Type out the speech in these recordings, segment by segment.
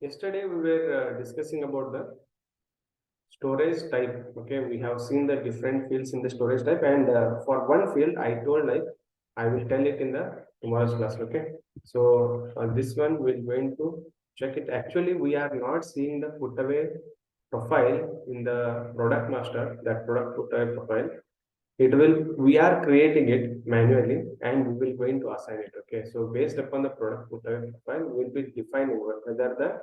Yesterday we were discussing about the storage type. Okay, we have seen the different fields in the storage type, and for one field I told like I will tell it in the tomorrow's class. Okay, so this one we're going to check it. Actually, we are not seeing the put away profile in the product master, that product put away profile. It will, we are creating it manually and we will going to assign it. Okay, so based upon the product put away profile, we'll be defining whether the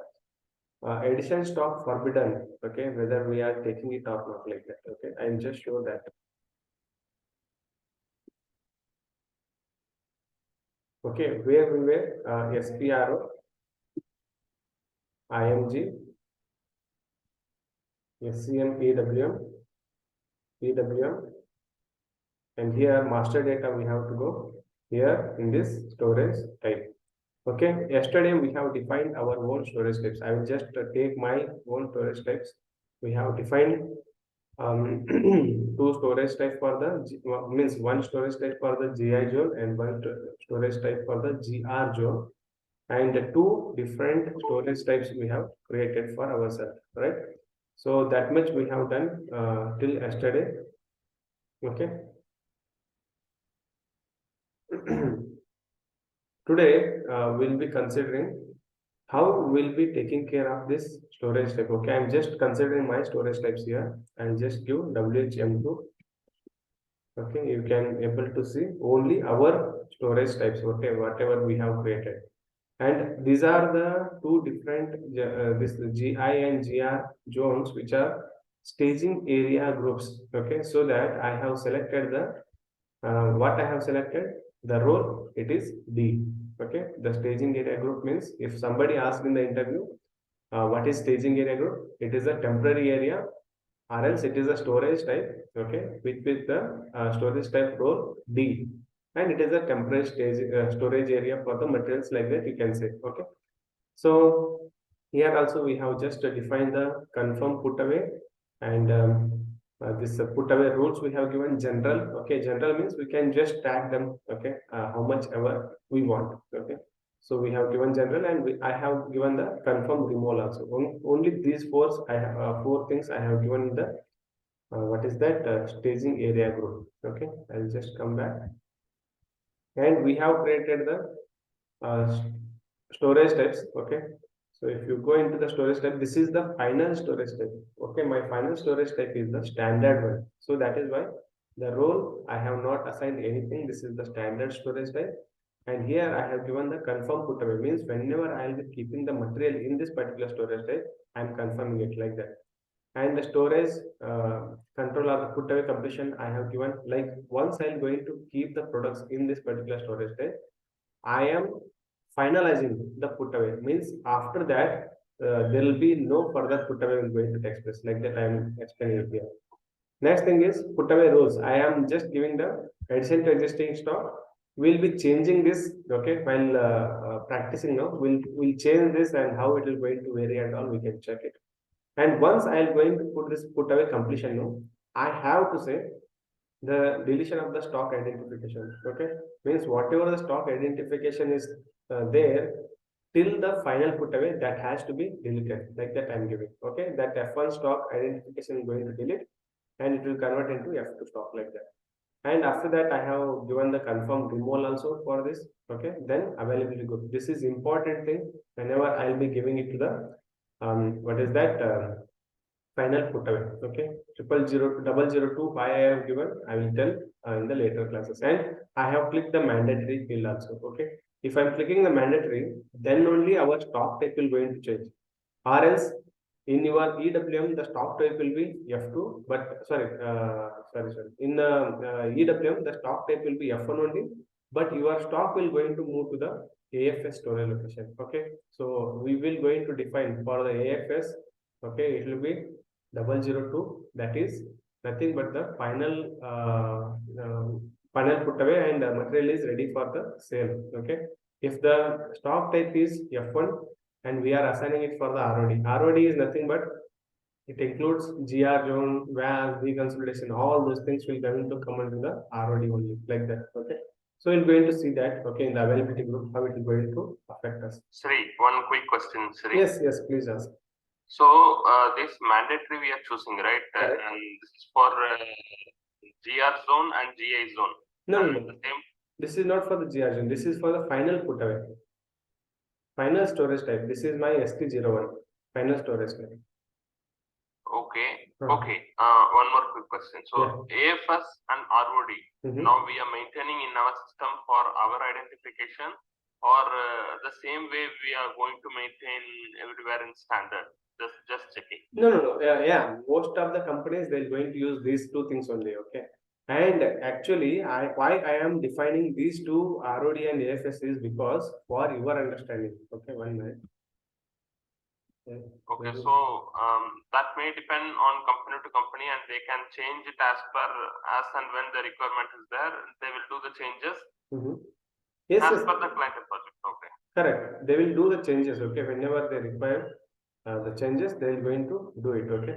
addition stock forbidden, okay, whether we are taking it or not, like that. Okay, I'll just show that. Okay, where we were SPRO, IMG, SCM, EWM, and here master data we have to go here in this storage type. Okay, yesterday we have defined our own storage types. I will just take my own storage types. We have defined two storage type for the means one storage type for the GI zone and one storage type for the GR zone, and two different storage types we have created for ourselves, right? So that much we have done till yesterday. Okay. Today we'll be considering how we'll be taking care of this storage type. Okay, I'm just considering my storage types here and just give WHM2. Okay, you can able to see only our storage types. Okay, whatever we have created, and these are the two different this GI and GR zones, which are staging area groups. Okay, so that I have selected the what I have selected the role, it is D. Okay, the staging area group means if somebody asks in the interview what is staging area group, it is a temporary area, or else it is a storage type. Okay, which with the storage type role D, and it is a temporary storage area for the materials, like that you can say. Okay, so here also we have just defined the confirm put away, and this put away rules we have given general. Okay, general means we can just tag them. Okay, how much ever we want. Okay, so we have given general, and I have given the confirm removal also. Only these four things I have given in the what is that staging area group. Okay, I'll just come back, and we have created the uh, storage types. Okay, so if you go into the storage type, this is the final storage type. Okay, my final storage type is the standard one, so that is why the role I have not assigned anything. This is the standard storage type, and here I have given the confirm put away, means whenever I will be keeping the material in this particular storage type, I am confirming it, like that. And the storage control or the put away completion I have given, like once I am going to keep the products in this particular storage type, I am finalizing the put away, means after that there will be no further put away going to take place, like that I am explaining it here. Next thing is put away rules. I am just giving the addition to existing stock. We'll be changing this. Okay, while practicing now, we'll change this, and how it will going to vary and all we can check it. And once I am going to put this put away completion now, I have to say the deletion of the stock identification. Okay, means whatever the stock identification is there till the final put away, that has to be deleted, like that I'm giving. Okay, that F1 stock identification is going to delete, and it will convert into F2 stock, like that. And after that I have given the confirm removal also for this. Okay, then availability group, this is important thing whenever I'll be giving it to the what is that final put away. Okay, 000 why I have given, I will tell in the later classes. And I have clicked the mandatory field also. Okay, if I'm clicking the mandatory, then only our stock type will going to change, or else in your EWM the stock type will be F2, but sorry, in the EWM the stock type will be F1 only, but your stock will going to move to the AFS storage location. Okay, so we will going to define for the AFS. Okay, it will be 002, that is nothing but the final put away, and material is ready for the sale. Okay, if the stock type is F1 and we are assigning it for the ROD is nothing but it includes GR zone, VAS, deconsolidation, all those things will come into the ROD only, like that. Okay, So we're going to see that, okay, in the availability group, how it is going to affect us. Sri, one quick question, Sri. Yes, please ask. So this mandatory we are choosing, right? And this is for GR zone and GI zone. No. This is not for the GR zone. This is for the final put away. Final storage type. This is my ST01. Final storage type. Okay. Okay. One more quick question. So AFS and ROD. Now we are maintaining in our system for our identification, or the same way we are going to maintain everywhere in standard. Just checking. No. Yeah. Most of the companies they're going to use these two things only. Okay. And actually, why I am defining these two ROD and AFS is because for your understanding. Okay, 1 minute. Okay, so that may depend on company to company, and they can change it as and when the requirement is there. They will do the changes. Yes, as per the client project. Okay. Correct. They will do the changes. Okay, whenever they require the changes, they are going to do it. Okay.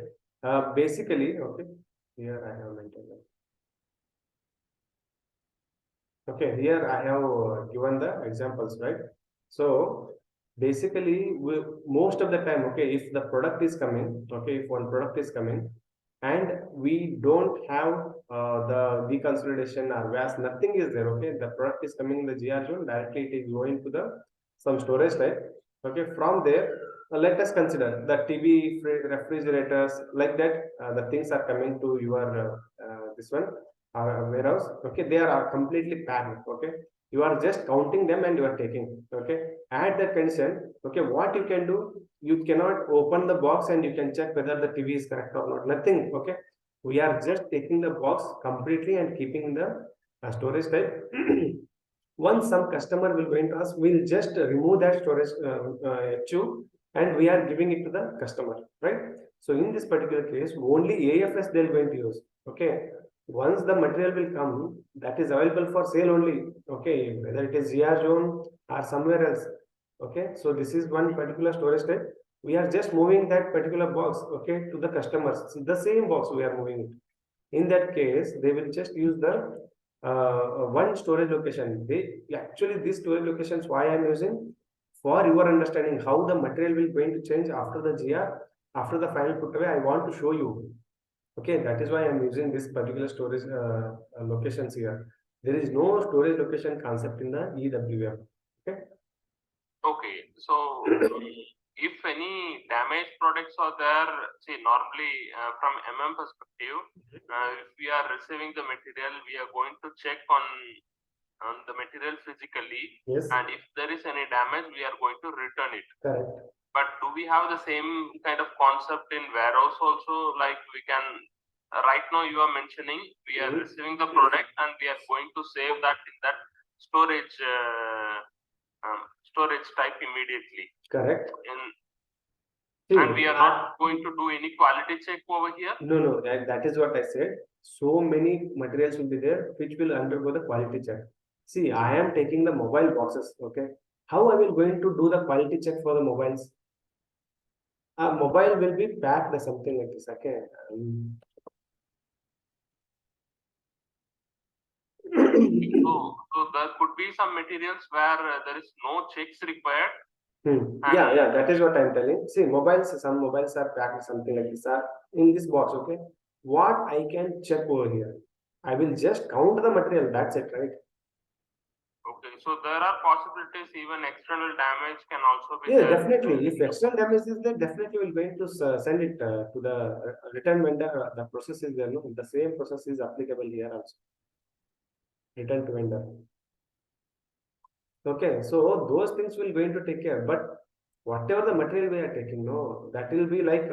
Basically, okay. Here I have mentioned. Okay, here I have given the examples, right? So basically, most of the time, okay, if the product is coming, okay, if one product is coming, and we don't have the deconsolidation or VAS, nothing is there, okay, the product is coming in the GR zone, directly it is going to the some storage type, okay, from there, let us consider the TV, refrigerators, like that, the things are coming to your this one, warehouse, okay, they are completely packed, okay, you are just counting them and you are taking, okay, at that condition, okay, what you can do, you cannot open the box and you can check whether the TV is correct or not, nothing, okay, we are just taking the box completely and keeping the storage type. Once some customer will going to us, we'll just remove that storage HU and we are giving it to the customer, right? So in this particular case, only AFS they're going to use, okay. Once the material will come, that is available for sale only, okay, whether it is GR zone or somewhere else, okay. So this is one particular storage type. We are just moving that particular box, okay, to the customers. So the same box we are moving it. In that case, they will just use the one storage location. They actually these storage locations why I am using for your understanding how the material will going to change after the GR, after the final put away. I want to show you. Okay, that is why I am using this particular storage locations here. There is no storage location concept in the EWM. Okay. Okay, so if any damaged products are there, see, normally from perspective, if we are receiving the material, we are going to check on the material physically. Yes. And if there is any damage, we are going to return it. Correct. But do we have the same kind of concept in warehouse also? Like we can, right now you are mentioning, we are receiving the product and we are going to save that in that storage storage type immediately. Correct. And we are not going to do any quality check over here? No, that is what I said. So many materials will be there which will undergo the quality check. See, I am taking the mobile boxes, okay? How I will going to do the quality check for the mobiles? A mobile will be packed or something like this, okay? So there could be some materials where there is no checks required. Yeah, that is what I'm telling. See, some mobiles are packed something like this are in this box, okay? What I can check over here? I will just count the material, that's it, right? Okay, so there are possibilities even external damage can also be there. Definitely. If external damage is there, definitely we're going to send it to the return vendor. The process is there, no? The same process is applicable here also. Return to vendor. Okay, so those things will going to take care, but whatever the material we are taking, no, that will be like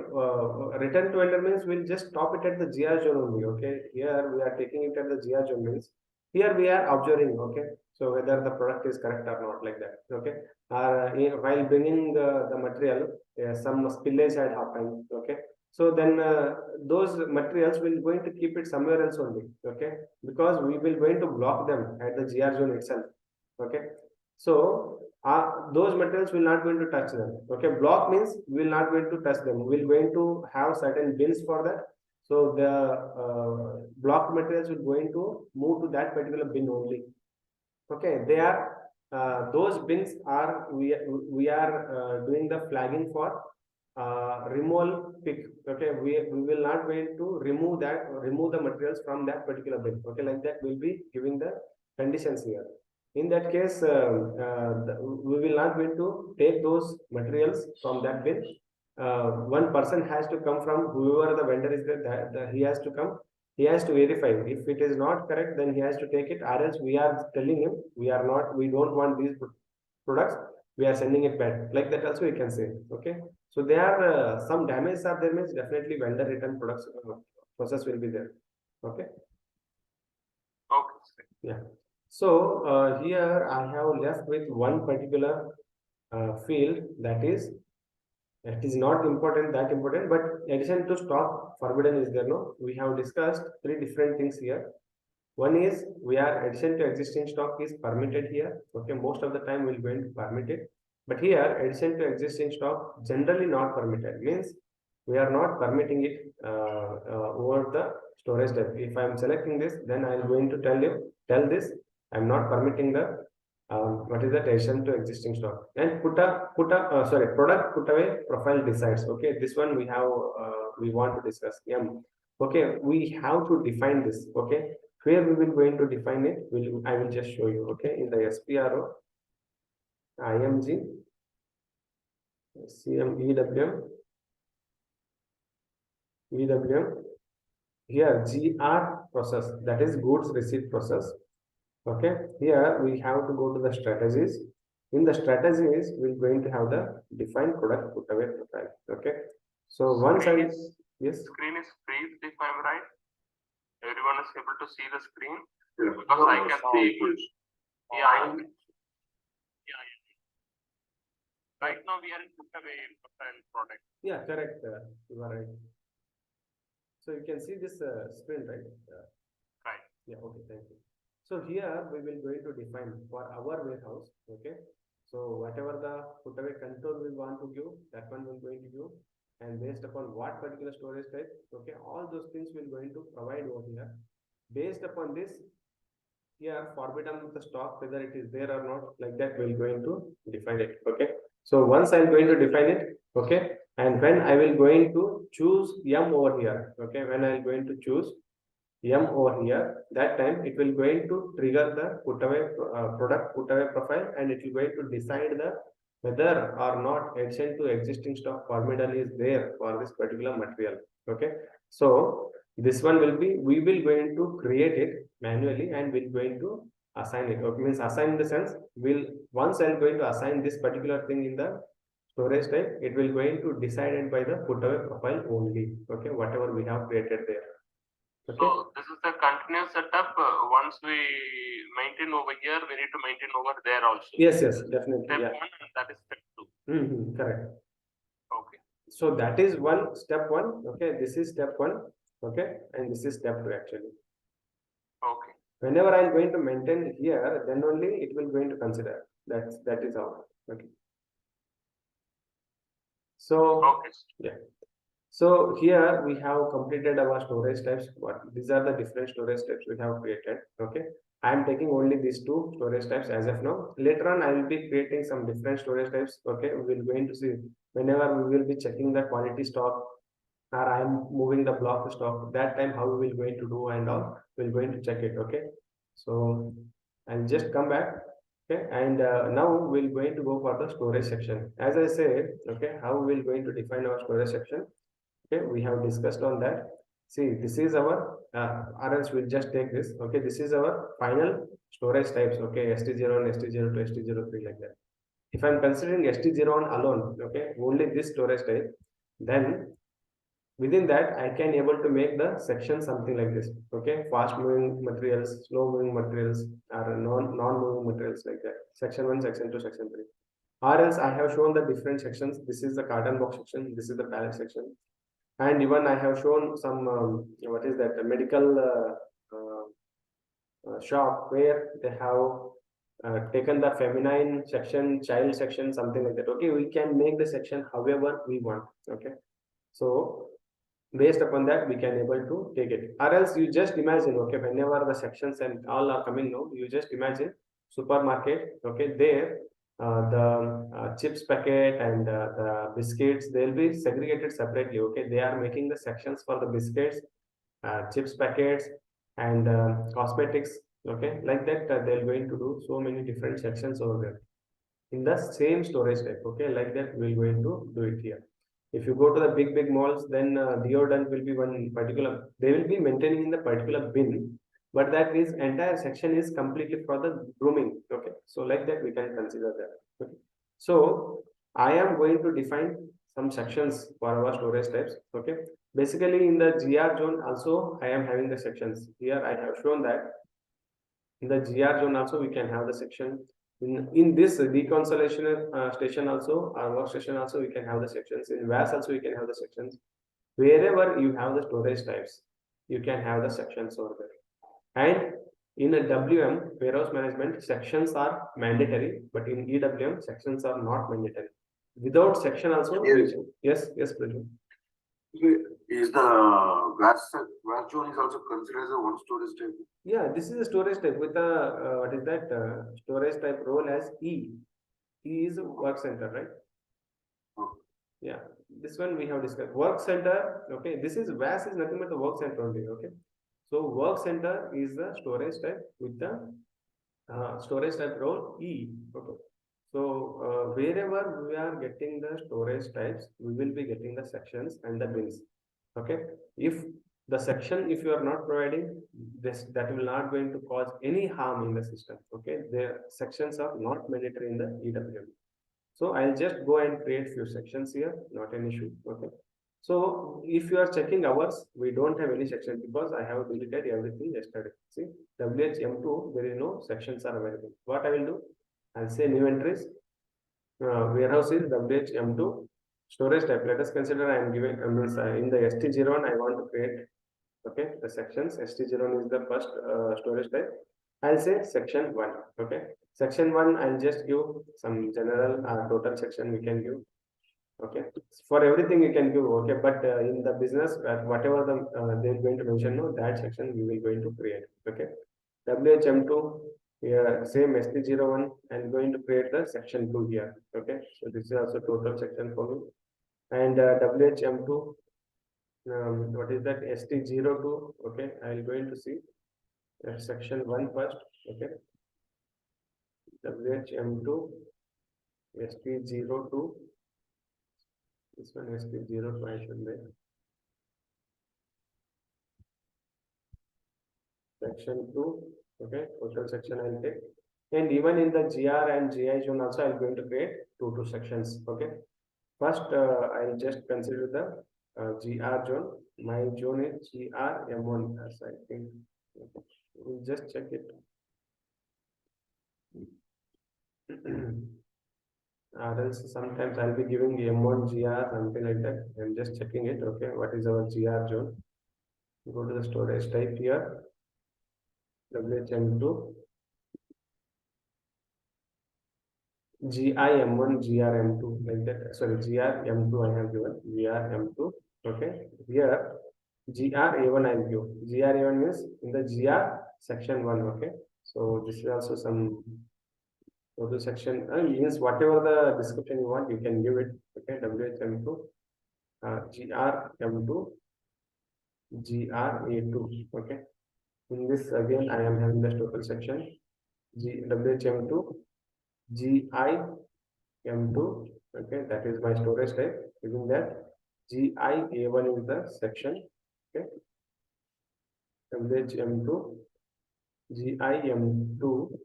return to vendor means we'll just stop it at the GR zone only. Okay, here we are taking it at the GR zone means here we are observing. Okay, so whether the product is correct or not, like that. Okay, while bringing the material, some spillage had happened. Okay, so then those materials will going to keep it somewhere else only. Okay, because we will going to block them at the GR zone itself. Okay, so those materials will not going to touch them. Okay, block means we will not going to touch them. We will going to have certain bins for that. So the block materials will going to move to that particular bin only. Okay, they are those bins are we are doing the flagging for removal pick. Okay, we will not going to remove the materials from that particular bin. Okay, like that we'll be giving the conditions here. In that case, we will not going to take those materials from that bin. One person has to come from whoever the vendor is there. He has to come. He has to verify. If it is not correct, then he has to take it. Or else we are telling him we are not. We don't want these products. We are sending it back. Like that also we can say. Okay. So there are some damages are there means definitely vendor return products process will be there. Okay. Okay. Yeah. So here I have left with one particular field that is not important that important, but in addition to stock forbidden is there no. We have discussed three different things here. One is we are addition to existing stock is permitted here. Okay, most of the time we'll going to permit it. But here addition to existing stock generally not permitted means we are not permitting it over the storage type. If I am selecting this, then I am going to tell this I am not permitting the what is that addition to existing stock and product put away profile decides. Okay, this one we want to discuss. Yeah. Okay, we have to define this. Okay, where we will going to define it, I will just show you. Okay, in the SPRO, IMG, CMEWM, EWM, here GR process, that is goods receipt process. Okay, here we have to go to the strategies. In the strategies, we're going to have the defined product put away profile. Okay, so once yes, screen is free if I'm right. Everyone is able to see the screen because I can see it. Yeah. Right now we are in put away profile product. Yeah, correct. You are right. So you can see this screen, right? Right. Yeah. Okay. Thank you. So here we will going to define for our warehouse. Okay. So whatever the put away control we want to give, that one we're going to give, and based upon what particular storage type. Okay. All those things we're going to provide over here. Based upon this, here forbidden the stock whether it is there or not. Like that we're going to define it. Okay. So once I'm going to define it. Okay. And when I will going to choose M over here. Okay. When I'm going to choose M over here, that time it will going to trigger the put away product put away profile, and it will going to decide the whether or not addition to existing stock formidable is there for this particular material. Okay, so this one will be we will going to create it manually and we're going to assign it. Okay, means assign in the sense will once I'm going to assign this particular thing in the storage type, it will going to decided by the put away profile only. Okay, whatever we have created there. Okay. So this is the continuous setup. Once we maintain over here, we need to maintain over there also. Yes, definitely. Step yeah. 1 and that is step 2. Correct. Okay. So that is step 1. Okay, this is step 1. Okay, and this is step 2 actually. Okay. Whenever I am going to maintain here, then only it will going to consider. That is how. Okay. So okay. Yeah. So here we have completed our storage types. These are the different storage types we have created. Okay. I am taking only these two storage types as of now. Later on, I will be creating some different storage types. Okay. We will going to see whenever we will be checking the quality stock or I am moving the block stock. That time how we will going to do and all. We're going to check it. Okay. So I'll just come back. Okay. And now we're going to go for the storage section. As I said, okay, how we're going to define our storage section. Okay, we have discussed on that. See, this is our or else we'll just take this. Okay, this is our final storage types. Okay, ST01, ST02, ST03 like that. If I'm considering ST01 alone, okay, only this storage type, then within that I can able to make the section something like this. Okay, fast moving materials, slow moving materials, or non moving materials like that. Section 1, section 2, section 3. Or else I have shown the different sections. This is the carton box section. This is the pallet section. And even I have shown some what is that a medical shop where they have taken the feminine section, child section, something like that. Okay, we can make the section however we want. Okay, so based upon that we can able to take it. Or else you just imagine, okay, whenever the sections and all are coming now, you just imagine supermarket, okay, there the chips packet and the biscuits, they'll be segregated separately, okay. They are making the sections for the biscuits, chips packets, and cosmetics, okay, like that. They're going to do so many different sections over there in the same storage type, okay, like that we're going to do it here. If you go to the big malls, then deodorant will be one particular, they will be maintaining in the particular bin, but that is entire section is completely for the grooming, okay. So like that we can consider that, okay. So I am going to define some sections for our storage types, okay. Basically in the GR zone also I am having the sections. Here I have shown that in the GR zone also we can have the section. In this deconsolidation station also, our workstation also, we can have the sections. In VAS also we can have the sections. Wherever you have the storage types, you can have the sections over there. And in a WM, warehouse management, sections are mandatory, but in EWM, sections are not mandatory. Without section also, yes, Prajwal. Is the VAS zone is also considered as a one storage type? Yeah, this is a storage type with a what is that storage type role as E. E is a work center, right? Okay. Yeah, this one we have discussed. Work center, okay. This is VAS is nothing but the work center only, okay. So work center is the storage type with the storage type role E, okay. So wherever we are getting the storage types, we will be getting the sections and the bins, okay. If the section, if you are not providing this, that will not going to cause any harm in the system, okay. The sections are not mandatory in the EWM. So I'll just go and create few sections here, not an issue, okay. So if you are checking hours, we don't have any section because I have deleted everything yesterday. See, WHM2, there is no sections are available. What I will do, I'll say new entries, warehouse is WHM2, storage type. Let us consider I am giving in the ST01 I want to create, okay, the sections. ST01 is the first storage type. I'll say section 1, okay. Section 1, I'll just give some general total section we can give, okay. For everything you can give, okay, but in the business, whatever the they're going to mention, no, that section we will going to create, okay. WHM2, yeah, same ST01, and going to create the section 2 here, okay. So this is also total section for me. And WHM2, what is that, ST02, okay. I'll going to see section 1 first, okay. WHM2, ST02, this one ST02 I should make. Section 2, okay, total section I'll take. And even in the GR and GI zone also I'm going to create two sections, okay. First, I'll just consider the GR zone. My zone is GR M1 as I think. Okay. We'll just check it. Or else sometimes I'll be giving M1 GR, something like that. I'm just checking it, okay. What is our GR zone? Go to the storage type here. WHM2. GIM1, GRM2, like that. Sorry, GRM2 I have given. GRM2. Okay. Here, GRA1 I have given. GRA1 means in the GR section 1. Okay. So this is also some total section. Means whatever the description you want, you can give it. Okay. WHM2, GRM2, GRA2. Okay. In this again, I am having the total section. WHM2, GIM2, okay, that is my storage type. Given that GIA1 is the section, okay. WHM2, GIM2,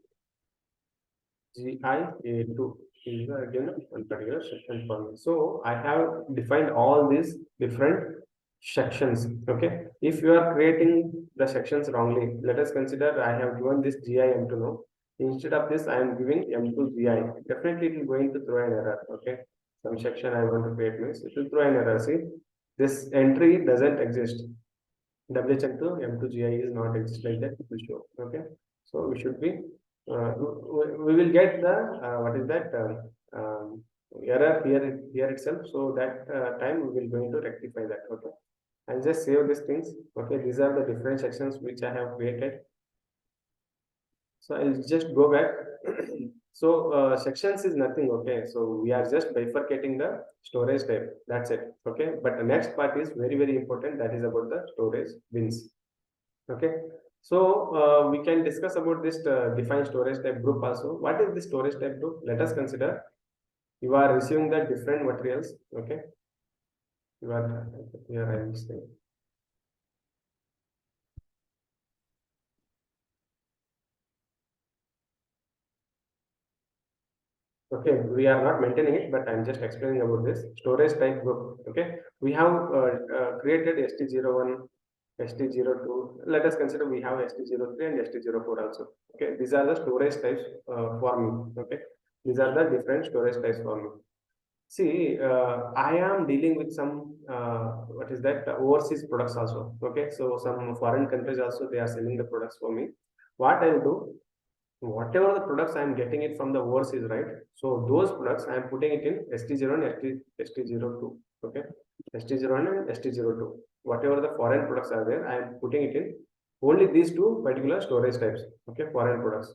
GIA2 is the again one particular section for me. So I have defined all these different sections, okay. If you are creating the sections wrongly, let us consider I have given this GIM2 now. Instead of this, I am giving M2GI. Definitely, it is going to throw an error. Okay, some section I want to create means it will throw an error. See, this entry doesn't exist. WHM2 M2GI is not exist like that. It will show. Okay, so we should be. We will get the what is that error here itself. So that time we will going to rectify that. Okay, I'll just save these things. Okay, these are the different sections which I have created. So I'll just go back. So sections is nothing, okay. So we are just bifurcating the storage type. That's it, okay. But the next part is very, very important. That is about the storage bins, okay. So we can discuss about this defined storage type group also. What is the storage type group? Let us consider you are receiving the different materials, okay. You are here. I am saying. Okay, we are not maintaining it, but I'm just explaining about this storage type group. Okay, we have created ST01, ST02. Let us consider we have ST03 and ST04 also. Okay, these are the storage types for me. Okay, these are the different storage types for me. See, I am dealing with some what is that overseas products also. Okay, so some foreign countries also they are selling the products for me. What I will do, whatever the products I am getting it from the overseas, right? So those products I am putting it in ST0 and ST02. Okay, ST01 and ST02. Whatever the foreign products are there, I am putting it in only these two particular storage types. Okay, foreign products.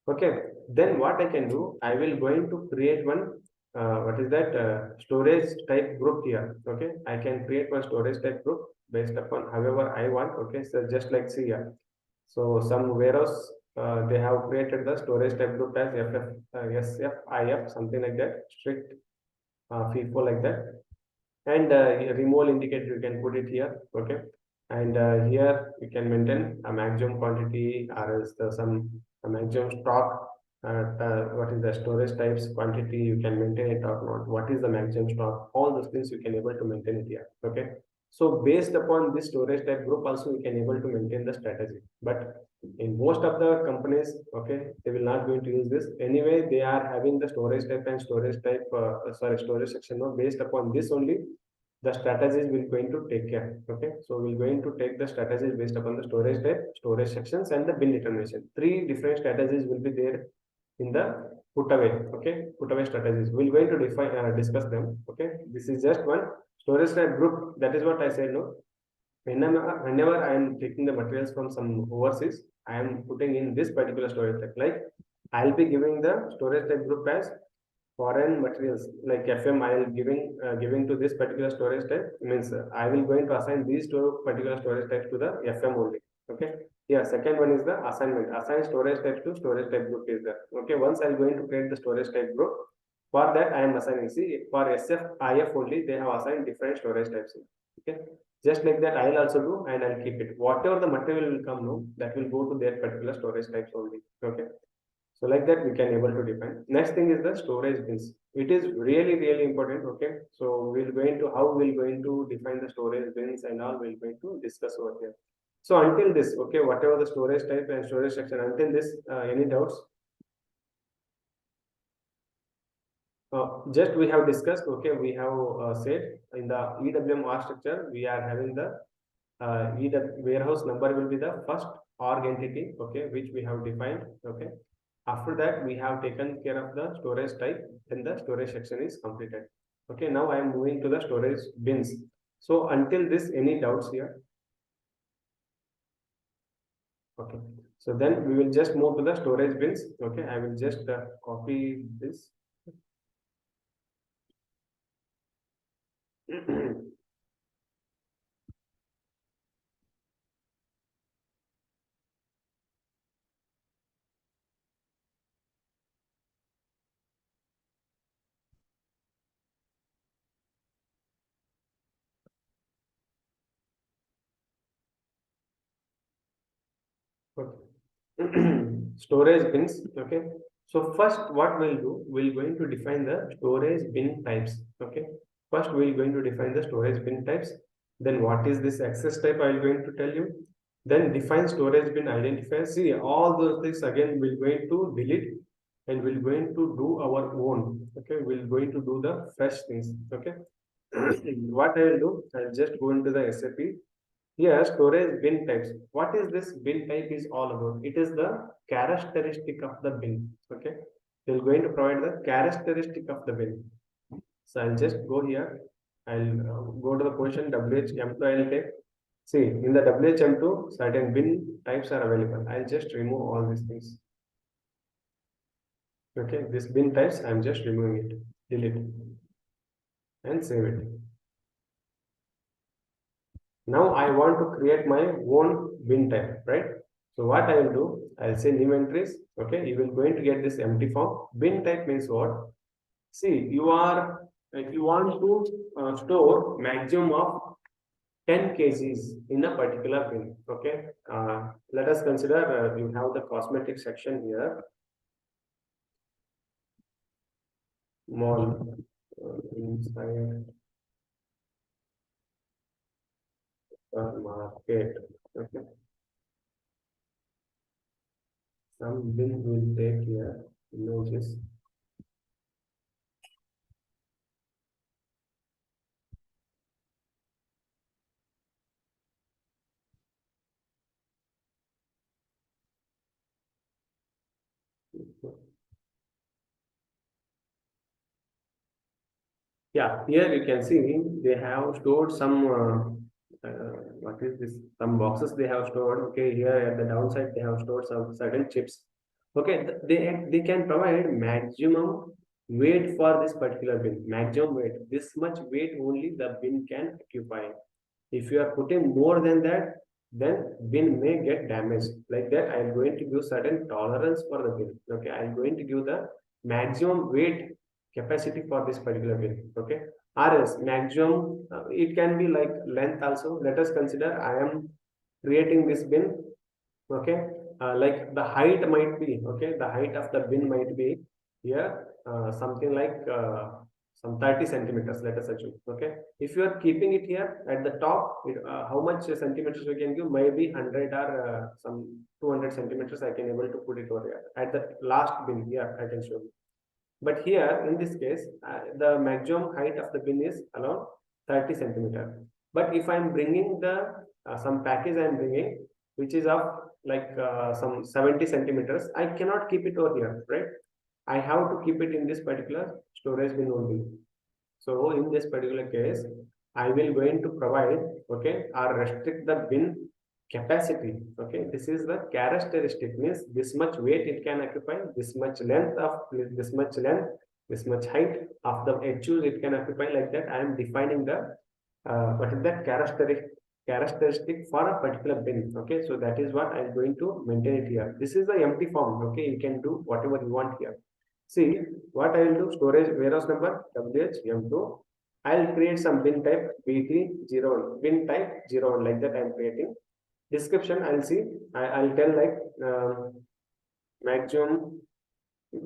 Okay, then what I can do, I will going to create one what is that storage type group here. Okay, I can create one storage type group based upon however I want. Okay, so just like see here. So some warehouse they have created the storage type group as FF, SFIF, something like that, strict FIFO like that. And removal indicator you can put it here. Okay, and here you can maintain a maximum quantity or else some a maximum stock. What is the storage types quantity you can maintain it or not? What is the maximum stock? All those things you can able to maintain it here. Okay, so based upon this storage type group also we can able to maintain the strategy. But in most of the companies, okay, they will not going to use this anyway. They are having the storage type and storage type storage section. No, based upon this only the strategies will going to take care. Okay, so we're going to take the strategies based upon the storage type, storage sections, and the bin determination. Three different strategies will be there in the put away. Okay, put away strategies. We're going to define discuss them. Okay, this is just one storage type group. That is what I said. No, whenever I am taking the materials from some overseas, I am putting in this particular storage type. Like I'll be giving the storage type group as foreign materials like FM. I will giving to this particular storage type means I will going to assign these two particular storage types to the FM only. Okay. Yeah. Second one is the assignment. Assign storage types to storage type group is there. Okay. Once I'm going to create the storage type group. For that, I am assigning. See, for SFIF only, they have assigned different storage types. Okay. Just like that, I'll also do and I'll keep it. Whatever the material will come, no, that will go to that particular storage types only. Okay. So like that, we can able to define. Next thing is the storage bins. It is really, really important. Okay. So we'll going to how we'll going to define the storage bins and all we'll going to discuss over here. So until this, okay, whatever the storage type and storage section, until this, any doubts? Just we have discussed, okay, we have said in the EWM structure, we are having the warehouse number will be the first org entity, okay, which we have defined, okay. After that, we have taken care of the storage type, then the storage section is completed. Okay, now I am moving to the storage bins. So until this, any doubts here? Okay, so then we will just move to the storage bins. Okay, I will just copy this. Storage bins. Okay, so first what we'll do, we're going to define the storage bin types. Okay, first we're going to define the storage bin types. Then what is this access type, I'm going to tell you. Then define storage bin identifier. See, all those things again we're going to delete and we're going to do our own. Okay, we're going to do the fresh things. Okay. What I will do, I'll just go into the SAP. Here, storage bin types. What is this bin type is all about? It is the characteristic of the bin. Okay, they're going to provide the characteristic of the bin. So I'll just go here. I'll go to the position WH employee. I'll take. See, in the WHM2, certain bin types are available. I'll just remove all these things. Okay, this bin types, I'm just removing it, delete it, and save it. Now I want to create my own bin type, right? So what I will do, I'll say new entries. Okay, you will going to get this empty form. Bin type means what? See, you want to store maximum of 10 kgs in a particular bin. Okay, let us consider you have the cosmetic section here. Mall inside market. Okay, some bin will take here images. Yeah, here you can see they have stored some what is this? Some boxes they have stored. Okay, here at the downside they have stored some certain chips. Okay, they can provide maximum weight for this particular bin. Maximum weight. This much weight only the bin can occupy. If you are putting more than that, then bin may get damaged. Like that, I am going to give certain tolerance for the bin. Okay, I am going to give the maximum weight capacity for this particular bin. Okay, or else maximum, it can be like length also. Let us consider I am creating this bin. Okay, like the height might be, okay, the height of the bin might be here something like some 30 centimeters, let us assume. Okay, if you are keeping it here at the top, how much centimeters we can give? Maybe 100 or some 200 centimeters I can able to put it over here at the last bin. Here I can show you. But here in this case, the maximum height of the bin is around 30 centimeter. But if I'm bringing the some package I'm bringing, which is of like some 70 centimeters, I cannot keep it over here, right? I have to keep it in this particular storage bin only. So in this particular case, I will going to provide, okay, or restrict the bin capacity. Okay, this is the characteristic, means this much weight it can occupy, this much length of this much length, this much height of the edges it can occupy. Like that, I am defining the what is that characteristic for a particular bin. Okay, so that is what I am going to maintain it here. This is the empty form. Okay, you can do whatever you want here. See, what I will do, storage warehouse number WHM2. I'll create some bin type BT01, bin type 01, like that I'm creating. Description, I'll see, I'll tell like maximum,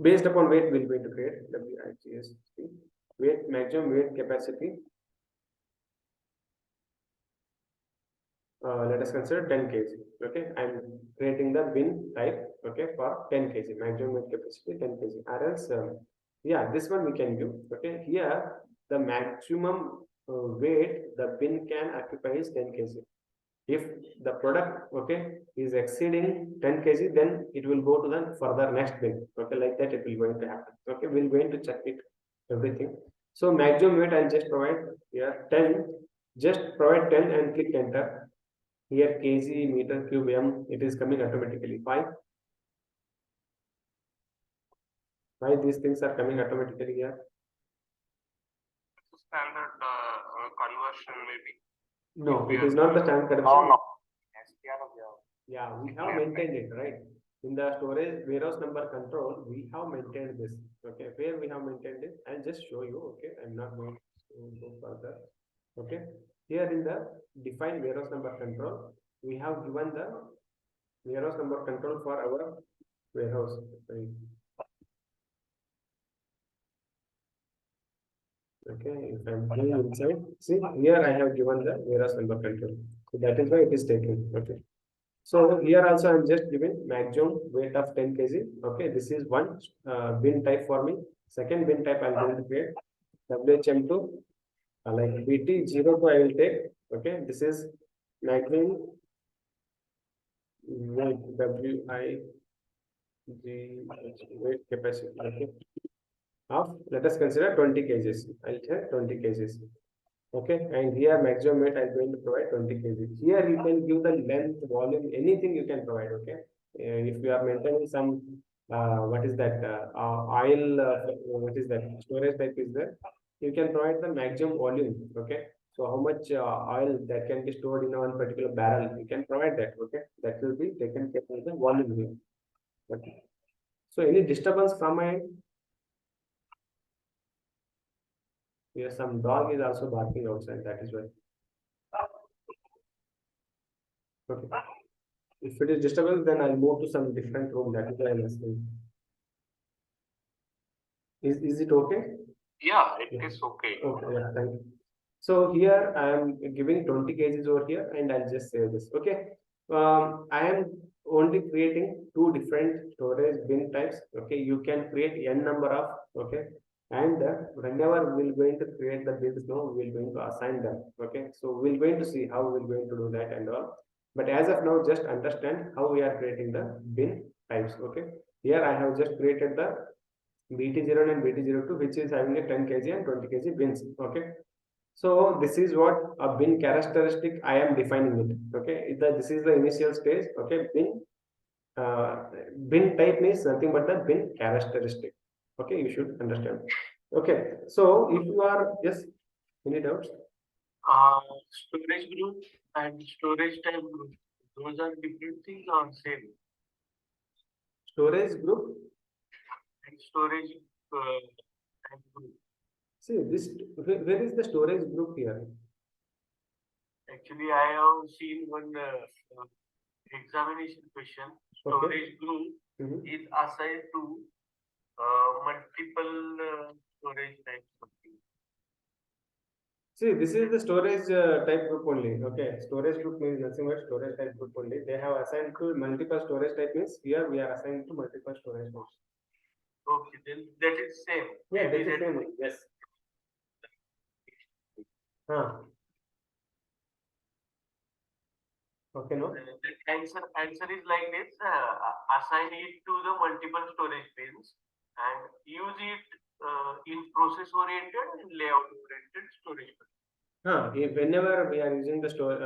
based upon weight we're going to create, WIGST, weight, maximum weight capacity. Let us consider 10 kg. Okay, I'm creating the bin type, okay, for 10 kg, maximum weight capacity 10 kg. Or else, yeah, this one we can do. Okay, here the maximum weight the bin can occupy is 10 kg. If the product, okay, is exceeding 10 kg, then it will go to the further next bin. Okay, like that it will going to happen. Okay, we're going to check it everything. So maximum weight I'll just provide here 10. Just provide 10 and click enter. Here kg, meter cube, m, it is coming automatically. Why these things are coming automatically here? Standard conversion maybe. No, it is not the standard conversion. No. Yeah, we have maintained it, right? In the storage warehouse number control, we have maintained this. Okay, where we have maintained it, I'll just show you. Okay, I'm not going to go further. Okay, here in the define warehouse number control, we have given the warehouse number control for our warehouse. Okay, if I'm going inside, see here I have given the warehouse number control. So that is why it is taken. Okay. So here also I'm just giving maximum weight of 10 kg. Okay, this is one bin type for me. Second bin type I'm going to create WHM2 like BT02 I will take. Okay, this is maximum weight weight capacity. Okay, of let us consider 20 kgs. I'll take 20 kgs. Okay, and here maximum weight I'm going to provide 20 kg. Here you can give the length, volume, anything you can provide. Okay, if you are maintaining some what is that oil, what is that storage type is there, you can provide the maximum volume. Okay, so how much oil that can be stored in one particular barrel, you can provide that. Okay, that will be taken care of the volume here. Okay, so any disturbance from my end? Yes, some dog is also barking outside, that is why. Okay. If it is disturbance, then I'll move to some different room. That is why I'm asking. Is it okay? Yeah, it is okay. Okay, yeah, thank you. So here I am giving 20 kgs over here, and I'll just say this. Okay. I am only creating two different storage bin types. Okay, you can create n number of. Okay, and whenever we're going to create the bins, no, we're going to assign them. Okay, so we're going to see how we're going to do that and all. But as of now, just understand how we are creating the bin types. Okay, here I have just created the BT0 and BT02, which is having a 10 kg and 20 kg bins. Okay, so this is what a bin characteristic I am defining it. Okay, this is the initial stage. Okay, uh, bin type means nothing but the bin characteristic. Okay, you should understand. Okay, so if you are, yes, any doubts? Storage group and storage type group, those are different things or same? Storage group and storage type group. See, this where is the storage group here? Actually, I have seen one examination question. Storage group is assigned to multiple storage types. See, this is the storage type group only. Okay, storage group means nothing but storage type group only. They have assigned to multiple storage type means here we are assigned to multiple storage types. Okay, then that is same. Yeah, that is same. Yes. Okay, no. The answer is like this. Assign it to the multiple storage bins and use it in process oriented and layout oriented storage bins. Whenever we are using the store,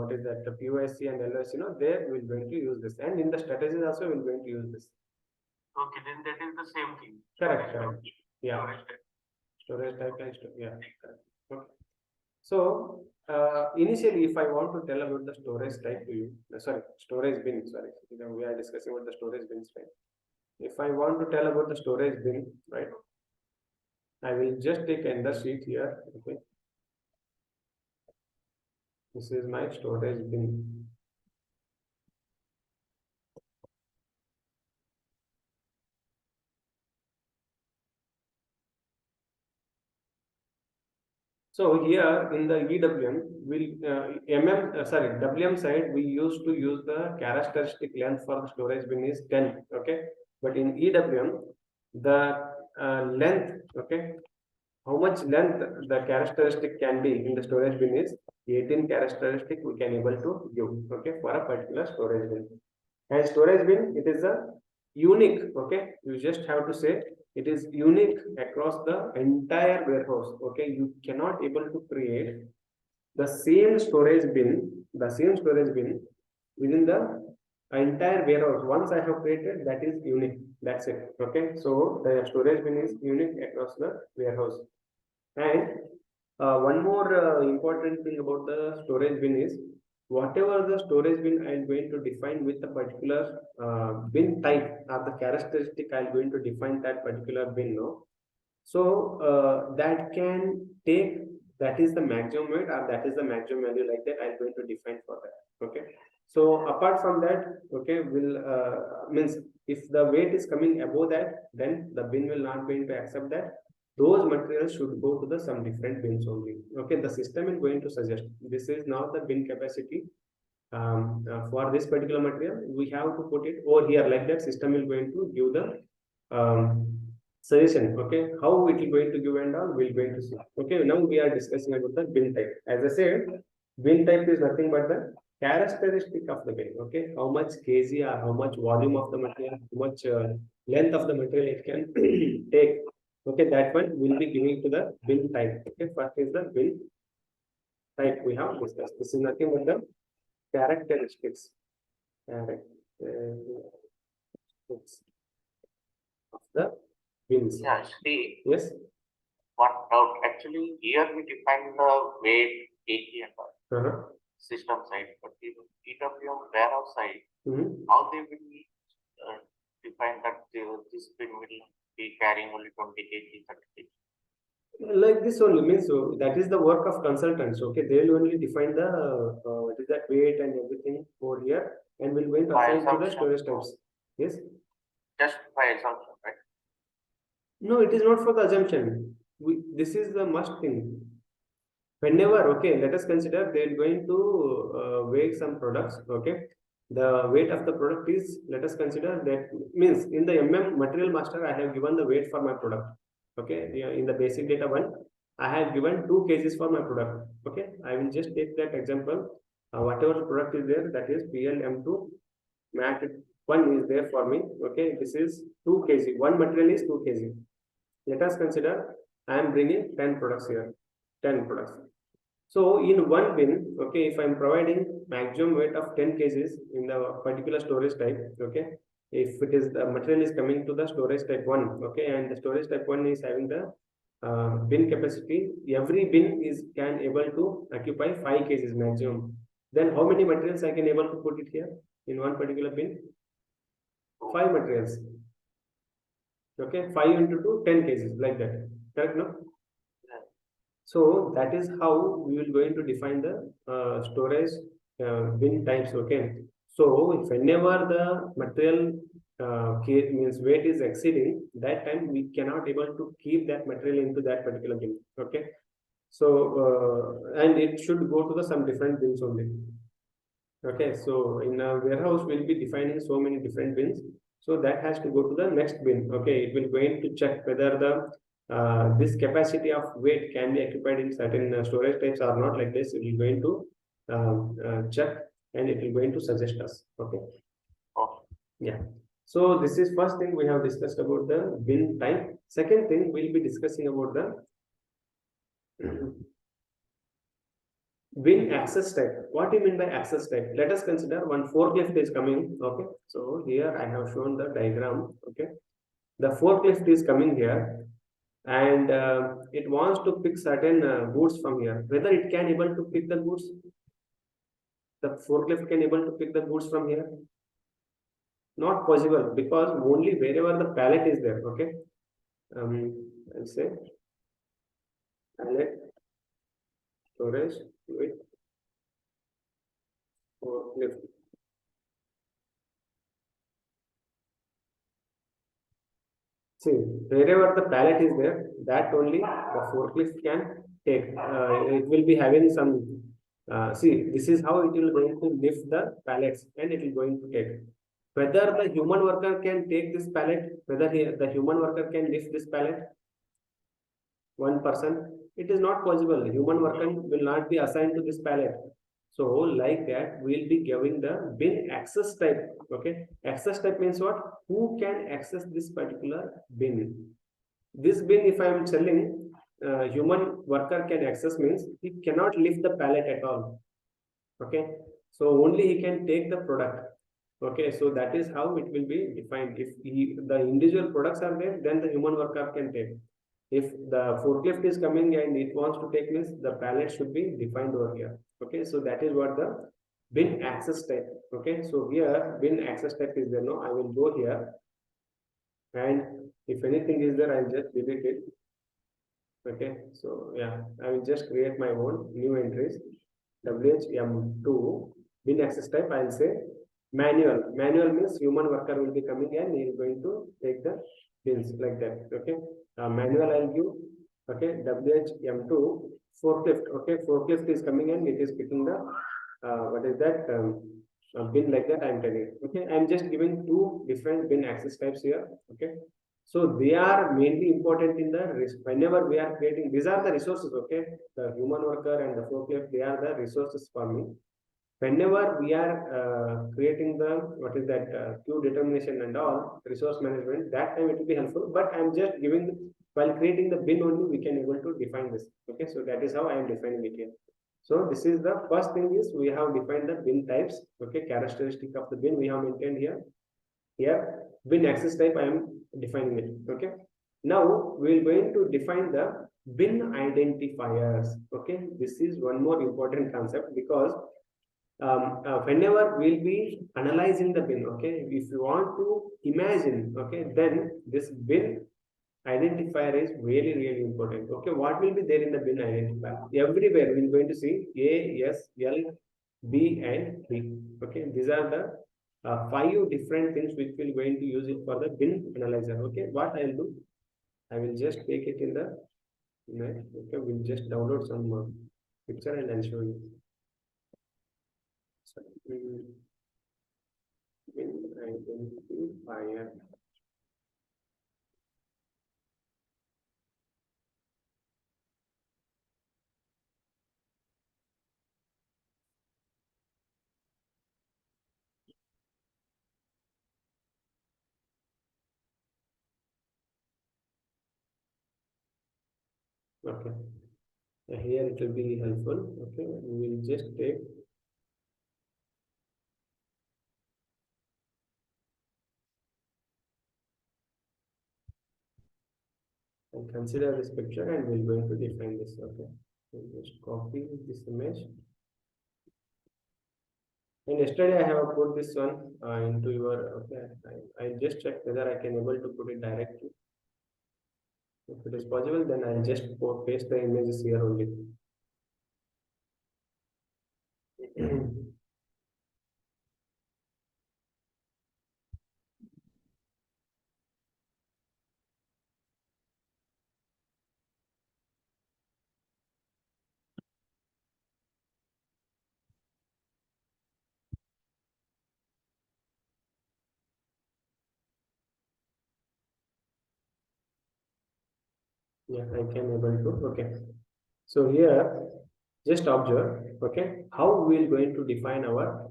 what is that, the PUC and LOC, there we're going to use this, and in the strategies also we're going to use this. Okay, then that is the same thing. Correct. Yeah. Storage type and yeah. Correct. Okay. So initially, if I want to tell about the storage type to you, storage bin. We are discussing about the storage bins, right? If I want to tell about the storage bin, right, I will just take another sheet here. Okay. This is my storage bin. So here in the EWM, WM side, we used to use the characteristic length for the storage bin is 10. Okay, but in EWM, the length, okay, how much length the characteristic can be in the storage bin is 18 characteristic we can able to give, okay, for a particular storage bin. And storage bin, it is a unique, okay, you just have to say it is unique across the entire warehouse. Okay, you cannot able to create the same storage bin within the entire warehouse. Once I have created, that is unique. That's it. Okay, so the storage bin is unique across the warehouse. And one more important thing about the storage bin is whatever the storage bin I am going to define with a particular bin type or the characteristic I am going to define that particular bin. No, so that can take, that is the maximum weight or that is the maximum value, like that I am going to define for that. Okay. So apart from that, okay, will means if the weight is coming above that, then the bin will not going to accept that. Those materials should go to the some different bins only. Okay, the system is going to suggest this is now the bin capacity for this particular material. We have to put it over here, like that. System is going to give the suggestion. Okay, how it is going to give and all we're going to see. Okay, now we are discussing about the bin type. As I said, bin type is nothing but the characteristic of the bin. Okay, how much kg or how much volume of the material, how much length of the material it can take. Okay, that one will be giving to the bin type. Okay, first is the bin type we have discussed. This is nothing but the characteristics of the bins. Yeah, see. Yes. One doubt. Actually, here we define the weight, kg and all. System side, but even EWM warehouse side, how they will define that this bin will be carrying only 20 kg, 30 kg. Like this only means, so that is the work of consultants. Okay, they will only define the what is that weight and everything over here, and will going to assign to the storage types. Yes. Just by assumption, right? No, it is not for the assumption. This is the must thing. Whenever, okay, let us consider they are going to weigh some products. Okay, the weight of the product is, let us consider that means in the material master I have given the weight for my product. Okay, yeah, in the basic data one I have given 2 kgs for my product. Okay, I will just take that example. Whatever the product is there, that is PLM2 mat 1 is there for me. Okay, this is 2 kg. One material is 2 kg. Let us consider I am bringing 10 products here, 10 products. So in one bin, okay, if I am providing maximum weight of 10 kgs in the particular storage type, okay, if it is the material is coming to the storage type 1, okay, and the storage type 1 is having the bin capacity, every bin is can able to occupy 5 kgs maximum. Then how many materials I can able to put it here in one particular bin? 5 materials. Okay, 5 into 2, 10 kgs, like that. Correct, no? So that is how we will going to define the storage bin types. Okay, so whenever the material means weight is exceeding, that time we cannot able to keep that material into that particular bin. Okay, so and it should go to the some different bins only. Okay, so in a warehouse we'll be defining so many different bins, so that has to go to the next bin. Okay, it will going to check whether the this capacity of weight can be occupied in certain storage types or not. Like this, it is going to check, and it is going to suggest us. Okay. Yeah. So this is first thing we have discussed about the bin type. Second thing we'll be discussing about the bin access type. What do you mean by access type? Let us consider one forklift is coming. Okay. So here I have shown the diagram. Okay. The forklift is coming here, and it wants to pick certain goods from here. Whether it can able to pick the goods, the forklift can able to pick the goods from here? Not possible, because only wherever the pallet is there. Okay, I'll say pallet storage with forklift. See, wherever the pallet is there, that only the forklift can take. It will be having some. See, this is how it will going to lift the pallets, and it will going to take. Whether the human worker can take this pallet, whether the human worker can lift this pallet, one person, it is not possible. Human worker will not be assigned to this pallet. So like that, we'll be giving the bin access type. Okay, access type means what? Who can access this particular bin? This bin, if I am telling human worker can access, means he cannot lift the pallet at all. Okay, so only he can take the product. Okay, so that is how it will be defined. If the individual products are there, then the human worker can take. If the forklift is coming and it wants to take, means the pallet should be defined over here. Okay, so that is what the bin access type. Okay, so here bin access type is there. No, I will go here, and if anything is there, I'll just delete it. Okay, so yeah, I will just create my own new entries. WHM2 bin access type, I'll say manual. Manual means human worker will be coming and he is going to take the bins, like that. Okay, manual I'll give. Okay, WHM2 forklift. Okay, forklift is coming and it is picking the what is that bin, like that I'm telling. Okay, I'm just giving 2 different bin access types here. Okay, so they are mainly important in the whenever we are creating. These are the resources. Okay, the human worker and the forklift, they are the resources for me. Whenever we are creating the what is that queue determination and all resource management, that time it will be helpful. But I'm just giving, while creating the bin only, we can able to define this. Okay, so that is how I am defining it here. So this is the first thing is we have defined the bin types. Okay, characteristic of the bin we have maintained here. Here bin access type I am defining it. Okay. Now we are going to define the bin identifiers. Okay, this is one more important concept because whenever we'll be analyzing the bin, okay, if you want to imagine, okay, then this bin identifier is really important. Okay, what will be there in the bin identifier? Everywhere we're going to see A, S, L, B, and B. Okay, these are the 5 different things which we're going to use it for the bin analyzer. Okay, what I'll do, I will just take it in the net. Okay, we'll just download some picture and I'll show you. So, bin identifier. Okay, here it will be helpful. Okay, we will just take and consider this picture and we're going to define this. Okay, we'll just copy this image. And yesterday I have put this one into your. Okay, I just check whether I can able to put it directly. If it is possible, then I'll just paste the images here only. Yeah, I can able to. Okay, so here just observe. Okay, how we're going to define our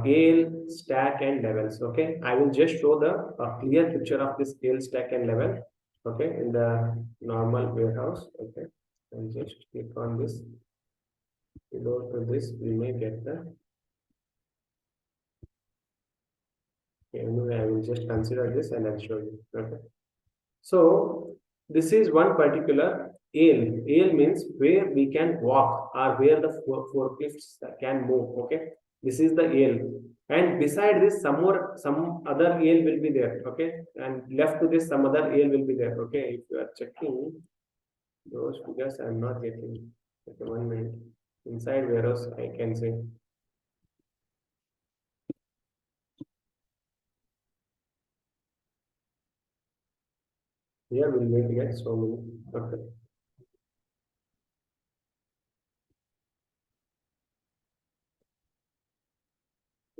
scale, stack, and levels. Okay, I will just show the clear picture of the scale, stack, and level. Okay, in the normal warehouse. Okay, and just click on this. Below to this, we may get the. Okay, anyway, I will just consider this and I'll show you. Okay, so this is one particular ale. Ale means where we can walk or where the forklifts can move. Okay, this is the ale. And beside this, some other ale will be there. Okay, and left to this, some other ale will be there. Okay, if you are checking those figures, I'm not getting. Okay, 1 minute. Inside warehouse, I can say. Here we're going to get so many. Okay.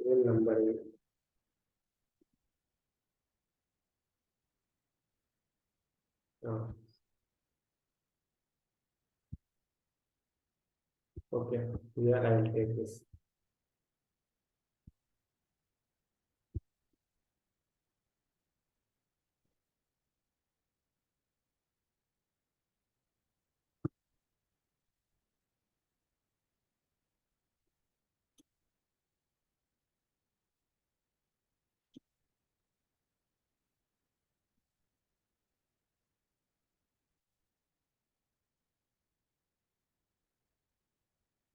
Ale number 8. Okay, here I will take this.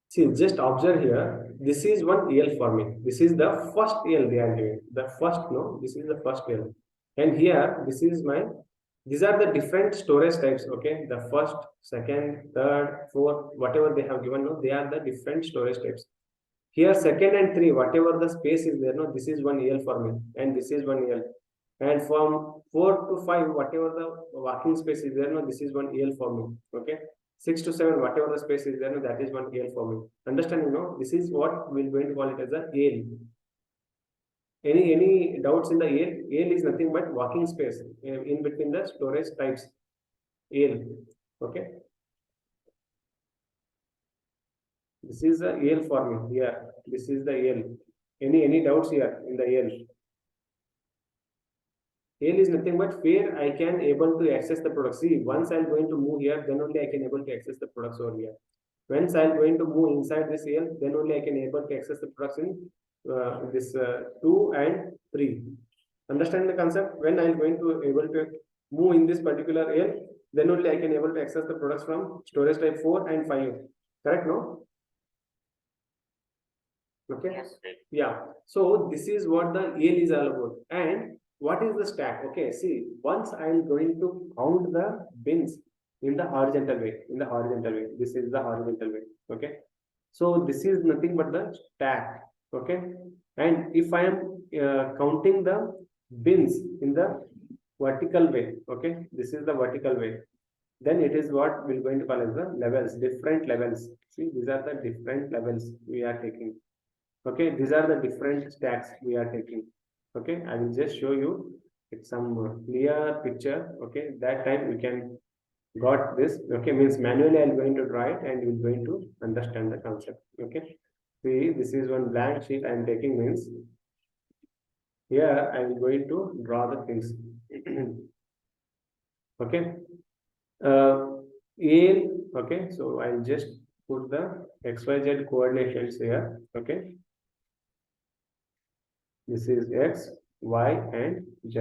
See, just observe here. This is one EL forming. This is the first EL they are giving. The first, no, this is the first EL. And here, this is my, these are the different storage types. Okay, the first, second, third, fourth, whatever they have given, no, they are the different storage types. Here, second and three, whatever the space is there, no, this is one EL forming, and this is one EL. And from 4 to 5, whatever the working space is there, no, this is one EL forming. Okay. 6 to 7, whatever the space is there, no, that is one EL forming. Understand, you know, this is what we're going to call it as a EL. Any doubts in the EL? EL is nothing but working space in between the storage types. EL. Okay. This is the EL forming here. This is the EL. Any doubts here in the EL? EL is nothing but where I can able to access the products. See, once I'm going to move here, then only I can able to access the products over here. Once I'm going to move inside this AL, then only I can able to access the products in this 2 and 3. Understand the concept? When I'm going to able to move in this particular AL, then only I can able to access the products from storage type 4 and 5. Correct, no? Okay. Yes. Yeah. So this is what the AL is all about. And what is the stack? Okay. See, once I am going to count the bins in the horizontal way. This is the horizontal way. Okay. So this is nothing but the stack. Okay. And if I am counting the bins in the vertical way. Okay. This is the vertical way. Then it is what we're going to call as the levels, different levels. See, these are the different levels we are taking. Okay, these are the different stacks we are taking. Okay, I will just show you it's some clear picture. Okay, that time we can got this. Okay, means manually I'm going to draw it and you're going to understand the concept. Okay, see, this is one blank sheet I'm taking, means here I'm going to draw the things. Okay, okay, so I'll just put the XYZ coordinates here. Okay. This is X, Y, and Z.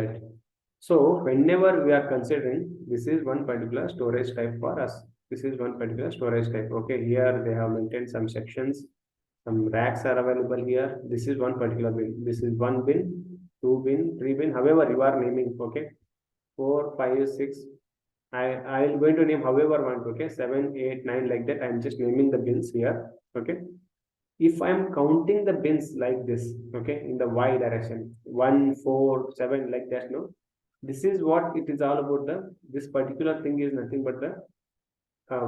So whenever we are considering, this is one particular storage type for us. This is one particular storage type. Okay, here they have maintained some sections. Some racks are available here. This is one particular bin. This is one bin, 2 bin, 3 bin. However, you are naming. Okay, 4, 5, 6. I will going to name however I want. Okay, 7, 8, 9 like that. I am just naming the bins here. Okay. If I am counting the bins like this, okay, in the Y direction, 1, 4, 7, like that, no, this is what it is all about. This particular thing is nothing but the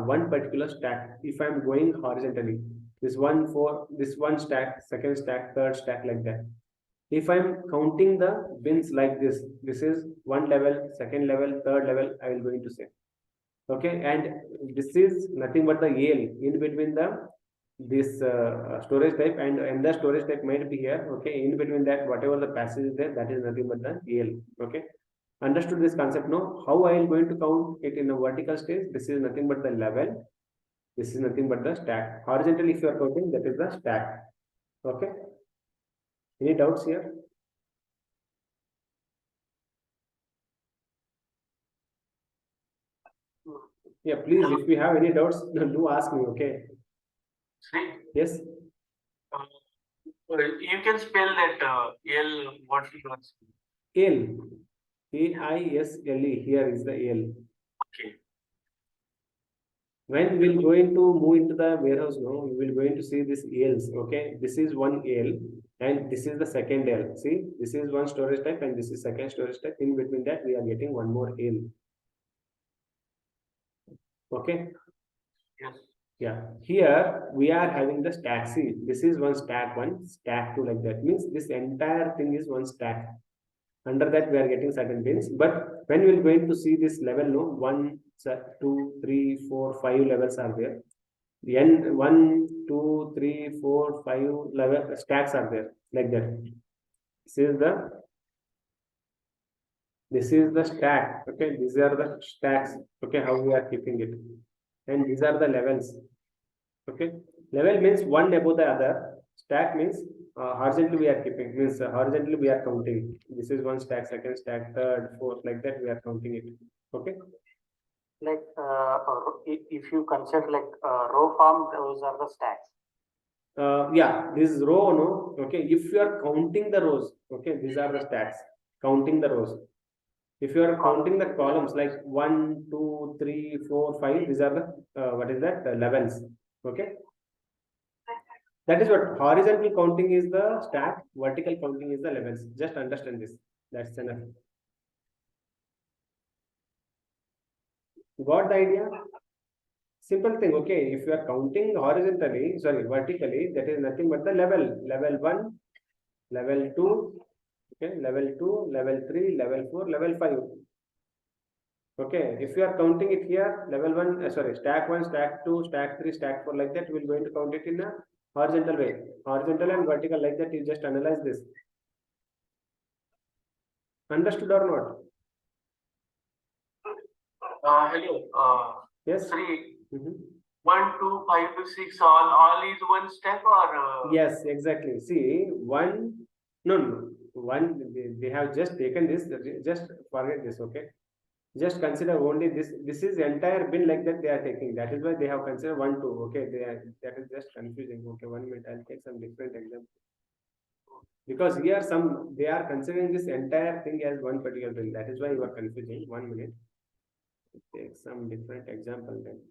one particular stack. If I am going horizontally, this one stack, second stack, third stack, like that. If I am counting the bins like this is one level, second level, third level, I will going to say. Okay, and this is nothing but the AL in between this storage type and the storage type might be here. Okay, in between that, whatever the passage is there, that is nothing but the AL. Okay, understood this concept? No, how I am going to count it in a vertical stage? This is nothing but the level. This is nothing but the stack. Horizontally, if you are counting, that is the stack. Okay, any doubts here? Yeah, please, if you have any doubts, do ask me. Okay. See? Yes. You can spell that L. What you want? L. AISLE. Here is the L. Okay. When we're going to move into the warehouse, no, we will going to see this L's. Okay, this is one L and this is the second L. See, this is one storage type and this is second storage type. In between that, we are getting one more L. Okay. Yes. Yeah. Here we are having the stack. See, this is one, stack 2, like that. Means this entire thing is one stack. Under that, we are getting certain bins. But when we are going to see this level, no, 1, 2, 3, 4, 5 levels are there. The end 1, 2, 3, 4, 5 level stacks are there, like that. This is the stack. Okay, these are the stacks. Okay, how we are keeping it, and these are the levels. Okay, level means one above the other. Stack means horizontally we are keeping, means horizontally we are counting. This is one stack, second stack, third, fourth, like that we are counting it. Okay. Like if you consider like row form, those are the stacks. Yeah, this row, no. Okay, if you are counting the rows, okay, these are the stacks. Counting the rows. If you are counting the columns like 1, 2, 3, 4, 5, these are the what is that? Levels. Okay. That is what horizontal counting is the stack, vertical counting is the levels. Just understand this. That's enough. Got the idea? Simple thing. Okay, if you are counting vertically, that is nothing but the level. Level 1, level 2, okay, level 2, level 3, level 4, level 5. Okay, if you are counting it here, level 1, stack 1, stack 2, stack 3, stack 4, like that, we will going to count it in a horizontal way. Horizontal and vertical, like that, you just analyze this. Understood or not? Hello. Yes. Sorry. 1, 2, 5 to 6, all is one step or? Yes, exactly. See, one, no, one, they have just taken this, just forget this, okay? Just consider only this. This is entire bin like that they are taking. That is why they have considered 1, 2. Okay, that is just confusing. Okay, 1 minute. I'll take some different example. Because here they are considering this entire thing as one particular bin. That is why you are confusing. 1 minute. Take some different example then.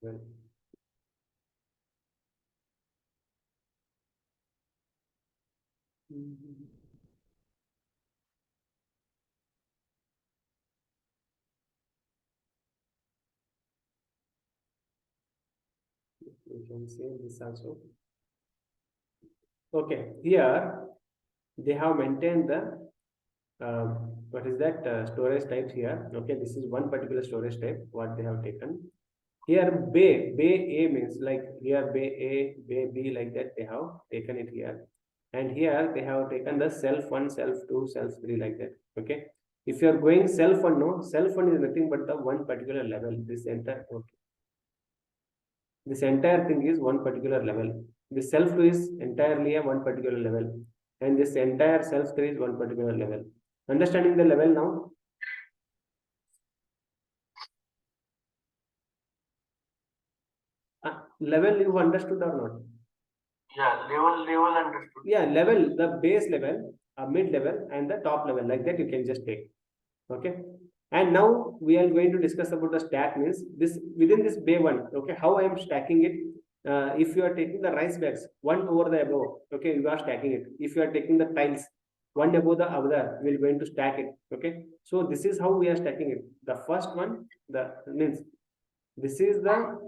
Well, you can say this also. Okay, here they have maintained the what is that storage types here. Okay, this is one particular storage type what they have taken. Here bay A means like here bay A, bay B like that they have taken it here. And here they have taken the self 1, self 2, self 3 like that. Okay. If you are going self 1, no, self 1 is nothing but the one particular level. This entire thing is one particular level. The self 2 is entirely a one particular level. And this entire self 3 is one particular level. Understanding the level now? Level you understood or not? Yeah, level understood. Yeah, level, the base level, mid level, and the top level, like that you can just take. Okay. And now we are going to discuss about the stack means this within this bay one. Okay, how I am stacking it. If you are taking the rice bags one over the above, okay, you are stacking it. If you are taking the tiles one above the other, we are going to stack it. Okay, so this is how we are stacking it. The first one, the means this is the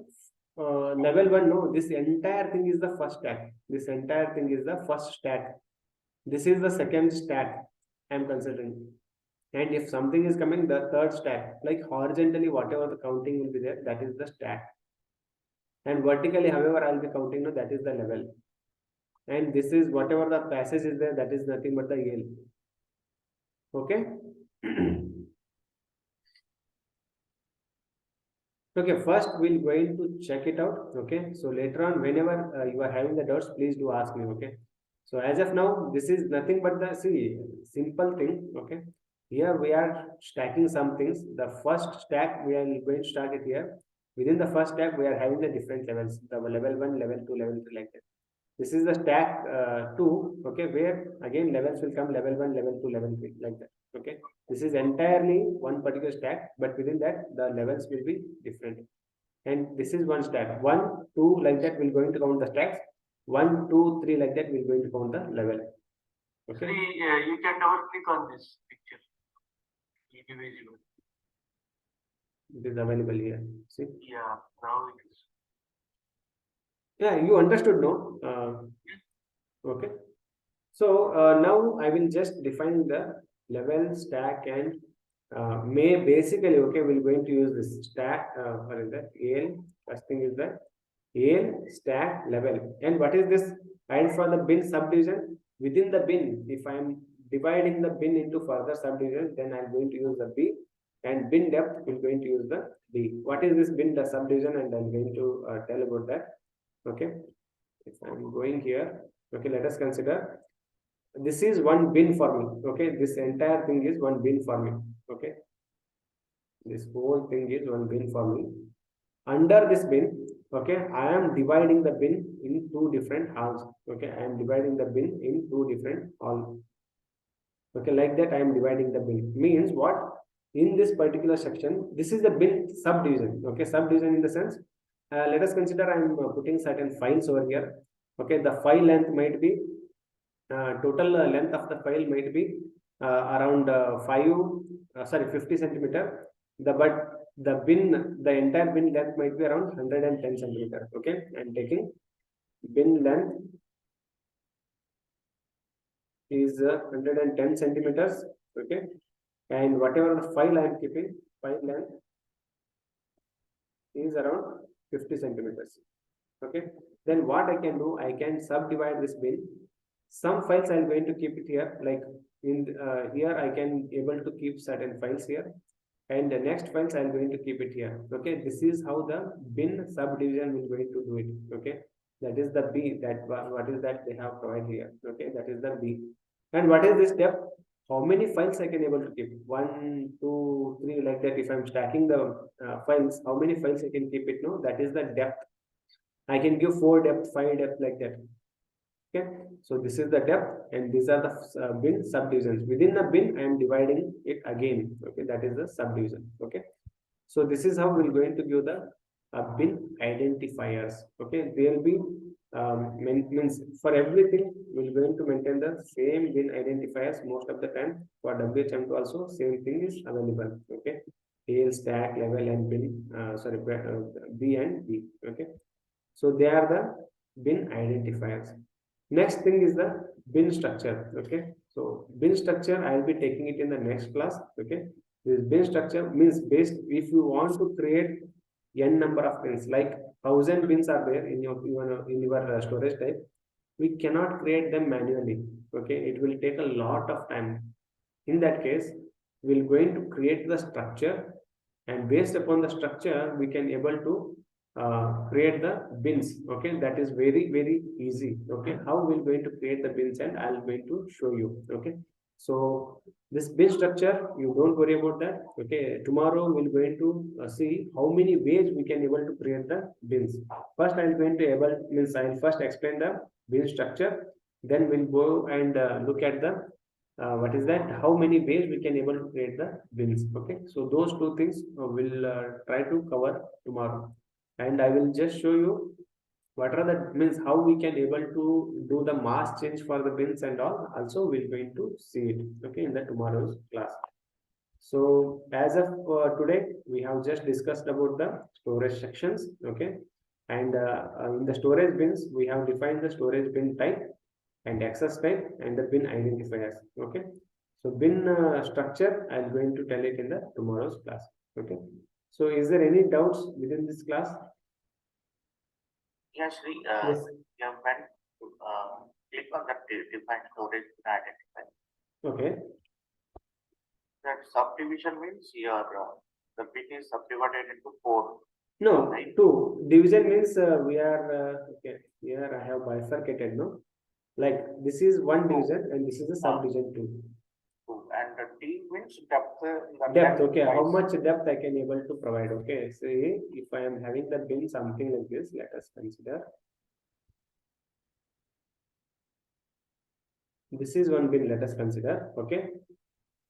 level one. No, this entire thing is the first stack. This entire thing is the first stack. This is the second stack I am considering. And if something is coming, the third stack, like horizontally, whatever the counting will be there, that is the stack. And vertically, however, I'll be counting, no, that is the level. And this is whatever the passage is there, that is nothing but the yield. Okay. Okay, first we're going to check it out. Okay, so later on, whenever you are having the doubts, please do ask me. Okay, so as of now, this is nothing but the simple thing. Okay, here we are stacking some things. The first stack we are going to start it here. Within the first stack, we are having the different levels: the level 1, level 2, level 3, like that. This is the stack 2. Okay, where again levels will come: level 1, level 2, level 3, like that. Okay, this is entirely one particular stack, but within that the levels will be different. And this is one stack. 1, 2, like that we're going to count the stacks. 1, 2, 3, like that we're going to count the level. Okay. See, you can double click on this picture. Individual. It is available here. See? Yeah, now it is. Yeah, you understood, no? Okay. So now I will just define the level, stack, and may basically, okay, we're going to use this stack. What is that? AL. First thing is that AL, stack, level. And what is this? And for the bin subdivision, within the bin, if I'm dividing the bin into further subdivision, then I'm going to use the B. And bin depth, we're going to use the D. What is this bin, the subdivision? And I'm going to tell about that. Okay. If I'm going here, okay, let us consider this is one bin for me. Okay, this entire thing is one bin for me. Okay, this whole thing is one bin for me. Under this bin, okay, I am dividing the bin in two different halves. Okay, I am dividing the bin in two different halves. Okay, like that I am dividing the bin. Means what? In this particular section, this is the bin subdivision. Okay, subdivision in the sense, let us consider I am putting certain files over here. Okay, the file length might be total length of the file might be around 50 centimeter. The entire bin length might be around 110 centimeter. Okay, I'm taking bin length is 110 centimeters. Okay, and whatever the file I am keeping, file length is around 50 centimeters. Okay, then what I can do, I can subdivide this bin. Some files I'm going to keep it here, like in here I can able to keep certain files here, and the next files I'm going to keep it here. Okay, this is how the bin subdivision will going to do it. Okay, that is the B, that what is that they have provided here. Okay, that is the B. And what is this depth? How many files I can able to keep? 1, 2, 3, like that. If I'm stacking the files, how many files I can keep it? No, that is the depth. I can give 4 depth, 5 depth, like that. Okay, so this is the depth, and these are the bin subdivisions. Within the bin, I am dividing it again. Okay, that is the subdivision. Okay, so this is how we're going to give the bin identifiers. Okay, there will be means for everything we're going to maintain the same bin identifiers most of the time. For WHM2 also same thing is available. Okay, tail, stack, level, and bin. B and B. Okay, so they are the bin identifiers. Next thing is the bin structure. Okay, so bin structure I will be taking it in the next class. Okay, this bin structure means based if you want to create n number of bins, like 1000 bins are there in your storage type, we cannot create them manually. Okay, it will take a lot of time. In that case, we're going to create the structure, and based upon the structure we can able to create the bins. Okay, that is very easy. Okay, how we're going to create the bins, and I'll going to show you. Okay, so this bin structure, you don't worry about that. Okay, tomorrow we're going to see how many ways we can able to create the bins. First I'm going to I'll first explain the bin structure, then we'll go and look at the what is that, how many ways we can able to create the bins. Okay, so those two things we'll try to cover tomorrow, and I will just show you what are the means how we can able to do the mass change for the bins and all. Also we're going to see it, okay, in the tomorrow's class. So as of today we have just discussed about the storage sections. Okay, and in the storage bins we have defined the storage bin type and access type and the bin identifiers. Okay, so bin structure I'm going to tell it in the tomorrow's class. Okay, so is there any doubts within this class? Yes, Yes. you have went to click on that define storage identifier. Okay, That subdivision means your the bin is subdivided into 4. no, Right. 2 division means we are okay, here I have bifurcated, no, like this is one division and this is a subdivision 2. And the D means depth. Depth, okay, how much depth I can able to provide. Okay, say if I am having the bin something like this, let us consider this is one bin, let us consider. Okay,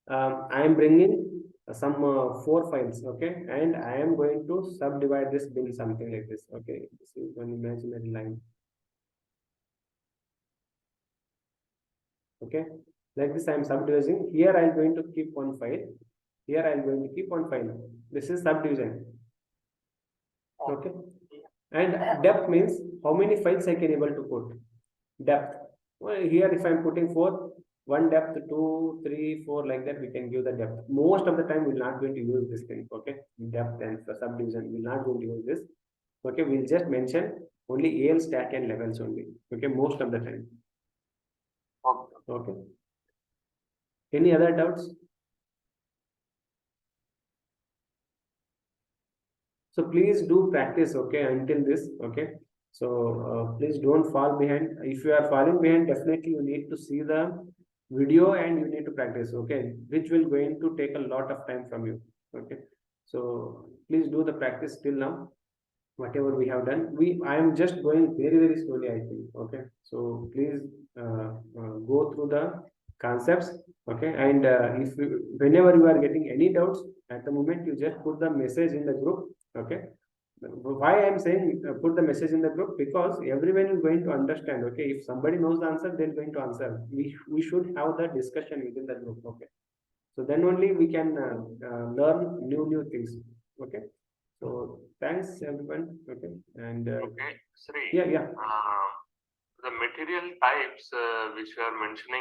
I am bringing some 4 files. Okay, and I am going to subdivide this bin something like this. Okay, this is one imaginary line. Okay, like this I am subdividing. Here I am going to keep one file. Here I am going to keep one file. This is subdivision. Okay, and depth means how many files I can able to put. Depth. Well, here if I am putting 4, 1 depth, 2, 3, 4, like that we can give the depth. Most of the time we're not going to use this thing. Okay, depth and subdivision we're not going to use this. Okay, we'll just mention only AL, stack and levels only. Okay, most of the time. Okay. Any other doubts? So please do practice, okay, until this. Okay, so please don't fall behind. If you are falling behind, definitely you need to see the video and you need to practice. Okay, which will going to take a lot of time from you. Okay, so please do the practice till now. Whatever we have done, I am just going very slowly, I think. Okay, so please go through the concepts. Okay, and if whenever you are getting any doubts at the moment, you just put the message in the group. Okay, why I am saying put the message in the group, because everyone is going to understand. Okay, if somebody knows the answer, they're going to answer. We should have the discussion within the group. Okay, so then only we can learn new things. Okay, so thanks everyone. Okay, and Okay, Sri. yeah. The material types which you are mentioning